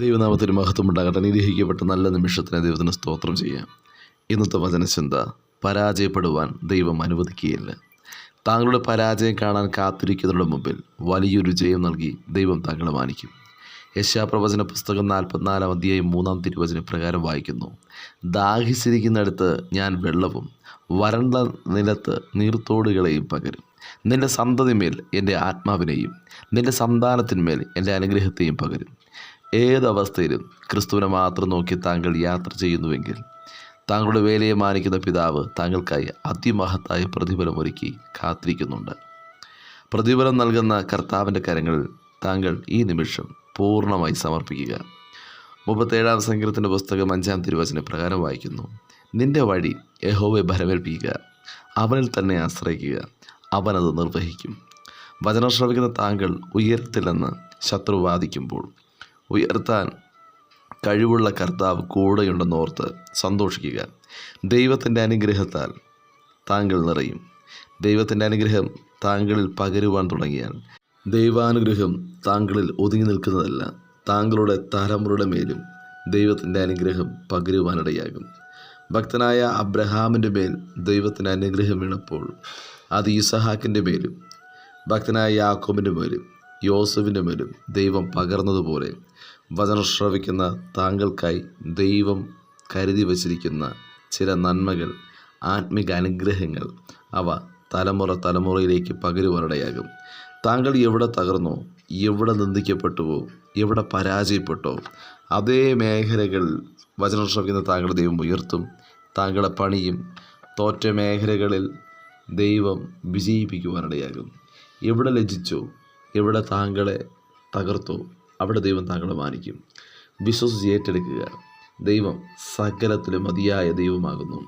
ദൈവനാമത്തിന് മഹത്വം ഉണ്ടാകട്ടെ. നിഗ്രഹിക്കപ്പെട്ട നല്ല നിമിഷത്തിന് ദൈവത്തിന് സ്തോത്രം ചെയ്യാം. ഇന്നത്തെ വചനചിന്ത: പരാജയപ്പെടുവാൻ ദൈവം അനുവദിക്കുകയില്ല. താങ്കളുടെ പരാജയം കാണാൻ കാത്തിരിക്കുന്നവരുടെ മുമ്പിൽ വലിയൊരു ജയം നൽകി ദൈവം താങ്കളെ മാനിക്കും. യെശയ്യാപ്രവചന പുസ്തകം 44 അധ്യായം 3 തിരുവചന പ്രകാരം വായിക്കുന്നു: ദാഹിച്ചിരിക്കുന്നിടത്ത് ഞാൻ വെള്ളവും വരണ്ട നിലത്ത് നീർത്തോടുകളെയും പകരും. നിന്റെ സന്തതിമേൽ എൻ്റെ ആത്മാവിനെയും നിന്റെ സന്താനത്തിന്മേൽ എൻ്റെ അനുഗ്രഹത്തെയും പകരും. ഏതവസ്ഥയിലും ക്രിസ്തുവിനെ മാത്രം നോക്കി താങ്കൾ യാത്ര ചെയ്യുന്നുവെങ്കിൽ താങ്കളുടെ വേലയെ മാനിക്കുന്ന പിതാവ് താങ്കൾക്കായി അതിമഹത്തായ പ്രതിഫലമൊരുക്കി കാത്തിരിക്കുന്നുണ്ട്. പ്രതിഫലം നൽകുന്ന കർത്താവിൻ്റെ കരങ്ങളിൽ താങ്കൾ ഈ നിമിഷം പൂർണ്ണമായി സമർപ്പിക്കുക. 37 സങ്കീർത്തനത്തിൻ്റെ പുസ്തകം 5 തിരുവചന പ്രകാരം വായിക്കുന്നു: നിന്റെ വഴി യഹോവയെ ഭരമേൽപ്പിക്കുക, അവനിൽ തന്നെ ആശ്രയിക്കുക, അവനത് നിർവഹിക്കും. വചനം ശ്രവിക്കുന്ന താങ്കൾ ഉയരത്തിലെന്ന് ശത്രു വാദിക്കുമ്പോൾ ഉയർത്താൻ കഴിവുള്ള കർത്താവ് കൂടെയുണ്ടെന്നോർത്ത് സന്തോഷിക്കുക. ദൈവത്തിൻ്റെ അനുഗ്രഹത്താൽ താങ്കൾ നിറയും. ദൈവത്തിൻ്റെ അനുഗ്രഹം താങ്കളിൽ പകരുവാൻ തുടങ്ങിയാൽ ദൈവാനുഗ്രഹം താങ്കളിൽ ഒതുങ്ങി നിൽക്കുന്നതല്ല, താങ്കളുടെ തലമുറയുടെ മേലും ദൈവത്തിൻ്റെ അനുഗ്രഹം പകരുവാനിടയാകും. ഭക്തനായ അബ്രഹാമിൻ്റെ മേൽ ദൈവത്തിൻ്റെ അനുഗ്രഹം വീണപ്പോൾ അത് ഇസഹാക്കിൻ്റെ മേലും ഭക്തനായ യാക്കോബിൻ്റെ മേലും യോസഫിൻ്റെ മേലും ദൈവം പകർന്നതുപോലെ വചനം ശ്രവിക്കുന്ന താങ്കൾക്കായി ദൈവം കരുതി വച്ചിരിക്കുന്ന ചില നന്മകൾ, ആത്മിക അനുഗ്രഹങ്ങൾ, അവ തലമുറയിലേക്ക് പകരുവാനിടയാകും. താങ്കൾ എവിടെ തകർന്നോ, എവിടെ നിന്ദിക്കപ്പെട്ടുവോ, എവിടെ പരാജയപ്പെട്ടോ, അതേ മേഖലകളിൽ വചനം ശ്രവിക്കുന്ന താങ്കളുടെ ദൈവം ഉയർത്തും, താങ്കളെ പണിയും. തോറ്റ മേഖലകളിൽ ദൈവം വിജയിപ്പിക്കുവാനിടയാകും. എവിടെ ലജ്ജിച്ചോ, എവിടെ താങ്കളെ തകർത്തോ, അവിടെ ദൈവം താങ്കളെ മാനിക്കും. വിശ്വസിച്ച് ഏറ്റെടുക്കുക. ദൈവം സകലത്തിലും മതിയായ ദൈവമാകുന്നു.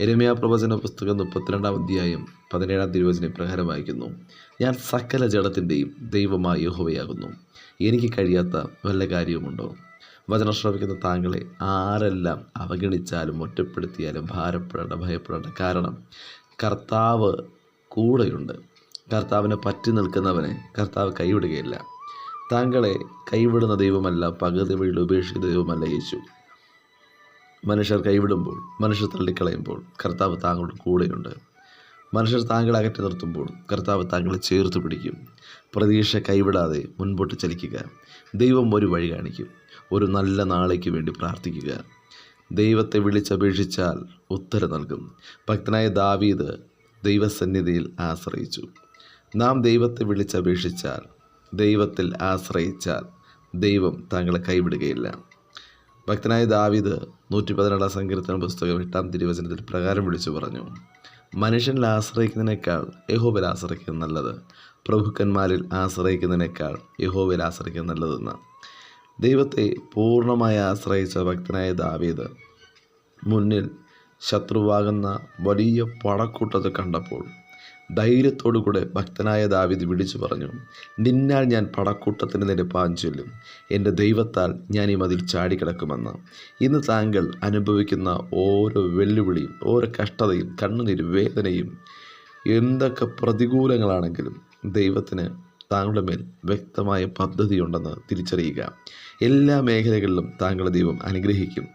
യെരമ്യാ പ്രവചന പുസ്തകം 32 അധ്യായം 17 തിരുവചന പ്രകാരം വായിക്കുന്നു: ഞാൻ സകല ജഡത്തിൻ്റെയും ദൈവമായ യഹോവയാകുന്നു, എനിക്ക് കഴിയാത്ത വല്ല കാര്യവുമുണ്ടോ? വചനം ശ്രവിക്കുന്ന താങ്കളെ ആരെല്ലാം അവഗണിച്ചാലും ഒറ്റപ്പെടുത്തിയാലും ഭയപ്പെടേണ്ട. കാരണം കർത്താവ് കൂടെയുണ്ട്. കർത്താവിനെ പറ്റി നിൽക്കുന്നവനെ കർത്താവ് കൈവിടുകയില്ല. താങ്കളെ കൈവിടുന്ന ദൈവമല്ല, പകുതി വഴിയിൽ ഉപേക്ഷിക്കുന്ന ദൈവമല്ല യേശു. മനുഷ്യർ കൈവിടുമ്പോൾ, മനുഷ്യർ തള്ളിക്കളയുമ്പോൾ കർത്താവ് താങ്കളുടെ കൂടെയുണ്ട്. മനുഷ്യർ താങ്കളെ അകറ്റി നിർത്തുമ്പോൾ കർത്താവ് താങ്കളെ ചേർത്ത് പിടിക്കും. പ്രതീക്ഷ കൈവിടാതെ മുൻപോട്ട് ചലിക്കുക. ദൈവം ഒരു വഴി കാണിക്കും. ഒരു നല്ല നാളേക്ക് വേണ്ടി പ്രാർത്ഥിക്കുക. ദൈവത്തെ വിളിച്ചപേക്ഷിച്ചാൽ ഉത്തരം നൽകും. ഭക്തനായ ദാവീദ് ദൈവസന്നിധിയിൽ ആശ്രയിച്ചു. നാം ദൈവത്തെ വിളിച്ചപേക്ഷിച്ചാൽ, ദൈവത്തിൽ ആശ്രയിച്ചാൽ ദൈവം താങ്കളെ കൈവിടുകയില്ല. ഭക്തനായ ദാവീദ് 112 സങ്കീർത്തന പുസ്തകം 8 തിരുവചനത്തിൽ പ്രകാരം വിളിച്ചു പറഞ്ഞു: മനുഷ്യനിൽ ആശ്രയിക്കുന്നതിനേക്കാൾ യഹോവയിൽ ആശ്രയിക്കുന്നത് നല്ലത്, പ്രഭുക്കന്മാരിൽ ആശ്രയിക്കുന്നതിനേക്കാൾ യഹോവയിൽ ആശ്രയിക്കുന്നത് നല്ലതെന്ന്. ദൈവത്തെ പൂർണ്ണമായി ആശ്രയിച്ച ഭക്തനായ ദാവീദ് മുന്നിൽ ശത്രുവാകുന്ന വലിയ പടക്കൂട്ടത്തെ കണ്ടപ്പോൾ ധൈര്യത്തോടുകൂടെ ഭക്തനായ ദാവീദ് വിളിച്ചു പറഞ്ഞു: നിന്നാൽ ഞാൻ പടക്കൂട്ടത്തിന് നേരെ പാഞ്ഞൊല്ലും, എൻ്റെ ദൈവത്താൽ ഞാൻ ഈ മതിൽ ചാടിക്കിടക്കുമെന്ന്. ഇന്ന് താങ്കൾ അനുഭവിക്കുന്ന ഓരോ വെല്ലുവിളിയും, ഓരോ കഷ്ടതയും, കണ്ണുനീരും, വേദനയും, എന്തൊക്കെ പ്രതികൂലങ്ങളാണെങ്കിലും ദൈവത്തിന് താങ്കളുടെ മേൽ വ്യക്തമായ പദ്ധതിയുണ്ടെന്ന് തിരിച്ചറിയുക. എല്ലാ മേഖലകളിലും താങ്കളെ ദൈവം അനുഗ്രഹിക്കും.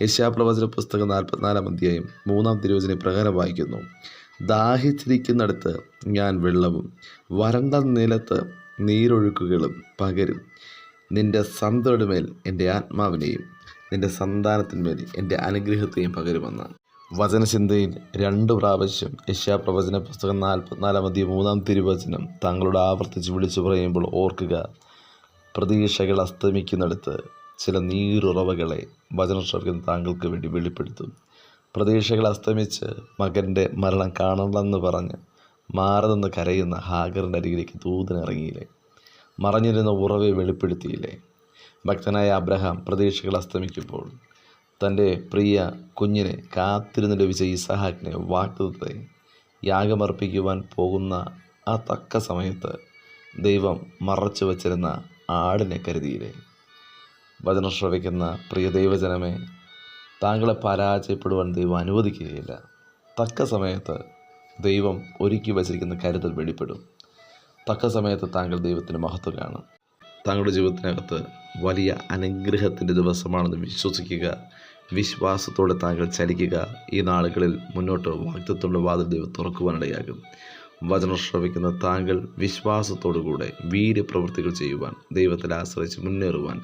യെശയ്യാപ്രവചന പുസ്തകം 44 അധ്യായം 3 തിരുവചന പ്രകാരം വായിക്കുന്നു: ദാഹിച്ചിരിക്കുന്നിടത്ത് ഞാൻ വെള്ളവും വരണ്ട നിലത്ത് നീരൊഴുക്കുകളും പകരും. നിന്റെ സന്തതിയുടെ മേൽ എൻ്റെ ആത്മാവിനെയും നിന്റെ സന്താനത്തിന്മേൽ എൻ്റെ അനുഗ്രഹത്തെയും പകരുമെന്ന്. വചനചിന്തയിൽ 2 പ്രാവശ്യം യെശയ്യാപ്രവചന പുസ്തകം 44 അധ്യായം 3 തിരുവചനം താങ്കളോട് ആവർത്തിച്ച് വിളിച്ചു പറയുമ്പോൾ ഓർക്കുക: പ്രതീക്ഷകൾ അസ്തമിക്കുന്നിടത്ത് ചില നീരുറവകളെ വചനം ശ്രവിക്കുന്ന താങ്കൾക്ക് വേണ്ടി വെളിപ്പെടുത്തും. പ്രതീക്ഷകൾ അസ്തമിച്ച് മകൻ്റെ മരണം കാണണമെന്ന് പറഞ്ഞ് മാറി നിന്ന് കരയുന്ന ഹാഗറിൻ്റെ അരികിലേക്ക് ദൂതനിറങ്ങിയില്ലേ? മറഞ്ഞിരുന്ന ഉറവയെ വെളിപ്പെടുത്തിയില്ലേ? ഭക്തനായ അബ്രഹാം പ്രതീക്ഷകൾ അസ്തമിക്കുമ്പോൾ തൻ്റെ പ്രിയ കുഞ്ഞിനെ കാത്തിരുന്ന് ലഭിച്ച ഇസഹാക്കിനെ വാഗ്ദത്തത്തെ യാഗമർപ്പിക്കുവാൻ പോകുന്ന ആ തക്ക സമയത്ത് ദൈവം മറച്ചു വച്ചിരുന്ന ആടിനെ കരുതിയില്ലേ? വചനം ശ്രവിക്കുന്ന പ്രിയ ദൈവജനമേ, താങ്കളെ പരാജയപ്പെടുവാൻ ദൈവം അനുവദിക്കുകയില്ല. തക്ക സമയത്ത് ദൈവം ഒരുക്കി വച്ചിരിക്കുന്ന കരുതൽ വെളിപ്പെടും. തക്ക സമയത്ത് താങ്കൾ ദൈവത്തിന് മഹത്വം കാണും. താങ്കളുടെ ജീവിതത്തിനകത്ത് വലിയ അനുഗ്രഹത്തിൻ്റെ ദിവസമാണെന്ന് വിശ്വസിക്കുക. വിശ്വാസത്തോടെ താങ്കൾ ചലിക്കുക. ഈ നാളുകളിൽ മുന്നോട്ട് വാഗ്ദത്തമുള്ള വാതിൽ ദൈവം തുറക്കുവാനിടയാകും. വചനം ശ്രവിക്കുന്ന താങ്കൾ വിശ്വാസത്തോടുകൂടെ വീര്യപ്രവൃത്തികൾ ചെയ്യുവാൻ, ദൈവത്തിൽ ആശ്രയിച്ച് മുന്നേറുവാൻ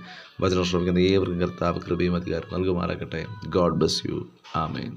വചനം ശ്രവിക്കുന്ന ഏവർക്കും കർത്താവ് കൃപയും അധികാരം നൽകുമാറാകട്ടെ. God bless you. ആമേൻ.